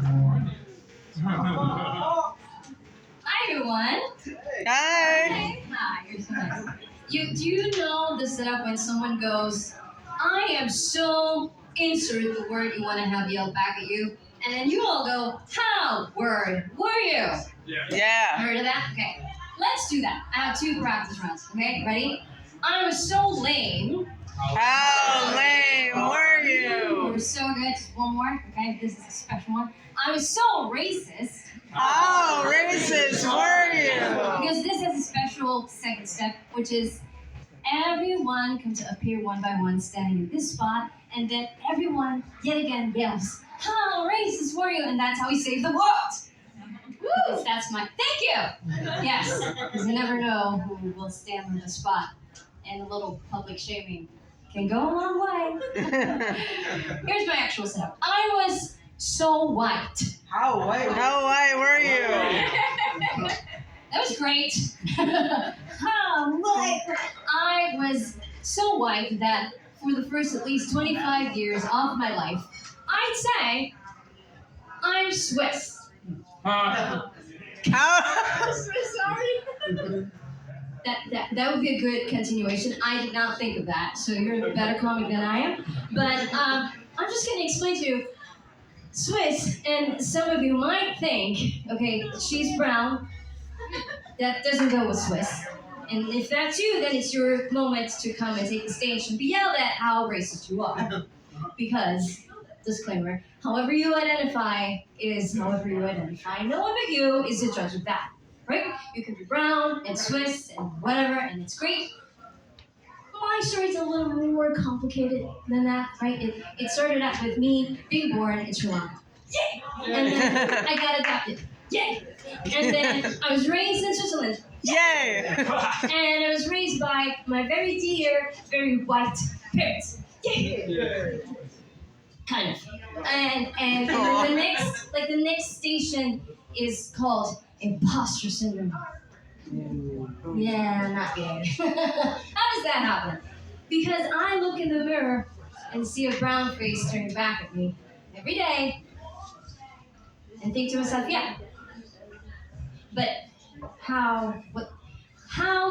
Hi, everyone. Hi. Hi. You're so nice. Do you know the setup when someone goes, I am so insert the word you want to have yelled back at you, and then you all go, how word were you? Yeah. Heard of that? Okay. Let's do that. I have two practice rounds. Okay, ready? I was so lame. How lame were You you? were so good. Just one more. Okay, this is a special one. I was so racist. How racist were you? Because this has a special second step, which is everyone come to appear one by one standing in this spot, and then everyone yet again yells, how racist were you? And that's how we save the world. Woo! That's my thank you. Yes, because you never know who will stand on the spot, and a little public shaming can go a long way. Here's my actual setup. I was so white. How white were you? That was great. How white? I was so white that for the first at least 25 years of my life, I'd say I'm Swiss. How? That would be a good continuation. I did not think of that, so you're a better comic than I am. But I'm just going to explain to you Swiss, and some of you might think, okay, she's brown. That doesn't go with Swiss. And if that's you, then it's your moment to come and take the stage and be yelled at how racist you are. Because, disclaimer, however you identify is however you identify. No one but you is the judge of that. Right? You can be brown and Swiss and whatever, and it's great. My story's a little more complicated than that, right? It started out with me being born in Sri Lanka. Yay! And then I got adopted. Yay! And then I was raised in Switzerland. Yay! And I was raised by my very dear, very white parents. Yay! Kind of. And the next station is called imposter syndrome. Yeah, not good. How does that happen? Because I look in the mirror and see a brown face staring back at me every day and think to myself, yeah, but how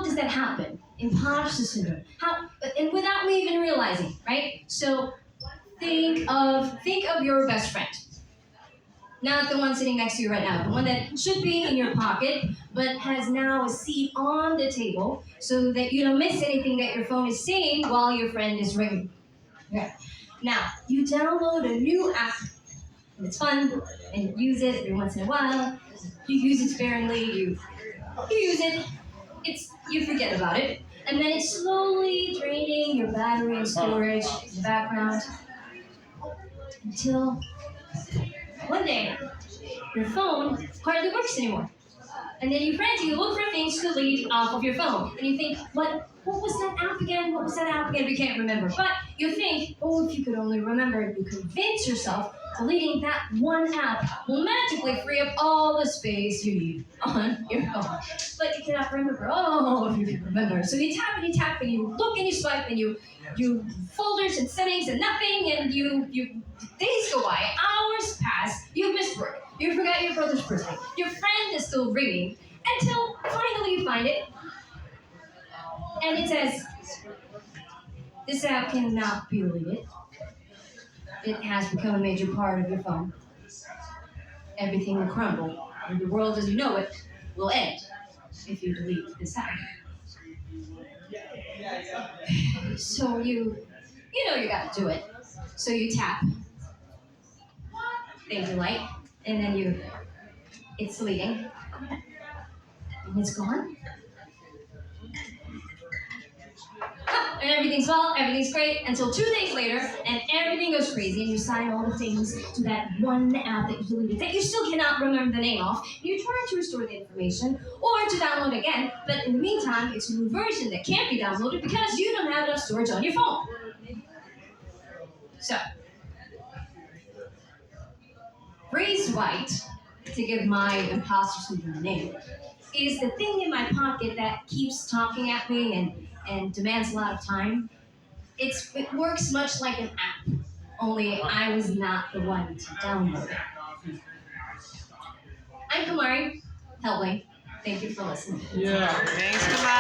does that happen? Imposter syndrome. How, and without me even realizing, right? So think of your best friend. Not the one sitting next to you right now, the one that should be in your pocket, but has now a seat on the table so that you don't miss anything that your phone is saying while your friend is ringing. Okay. Now, you download a new app, and it's fun, and you use it every once in a while. You use it sparingly, you use it, you forget about it, and then it's slowly draining your battery and storage in the background until one day your phone hardly works anymore. And then you frantically look for things to delete off of your phone. And you think, what was that app again? What was that app again? You can't remember. But you think, oh, if you could only remember, you convince yourself deleting that one app will magically free up all the space you need on your phone. But you cannot remember. Oh, if you can remember. So you tap, and you look and you swipe, and you folders and settings and nothing, and you days go by, hours pass, you've missed work, you forgot your brother's birthday, your friend is still ringing, until finally you find it, and it says, this app cannot be deleted. It has become a major part of your phone. Everything will crumble, and the world as you know it will end if you delete this app. So you know you gotta do it. So you tap, thank you, light, and then it's deleting, and it's gone. And everything's well, everything's great, until 2 days later, and everything goes crazy, and you sign all the things to that one app that you deleted that you still cannot remember the name of. You try to restore the information, or to download again, but in the meantime, it's a new version that can't be downloaded because you don't have enough storage on your phone. So, Breeze White, to give my imposter syndrome a name, is the thing in my pocket that keeps talking at me and demands a lot of time. It works much like an app, only I was not the one to download it. Kamari, Helpling. Thank you for listening. Yeah. Thanks, Kamari.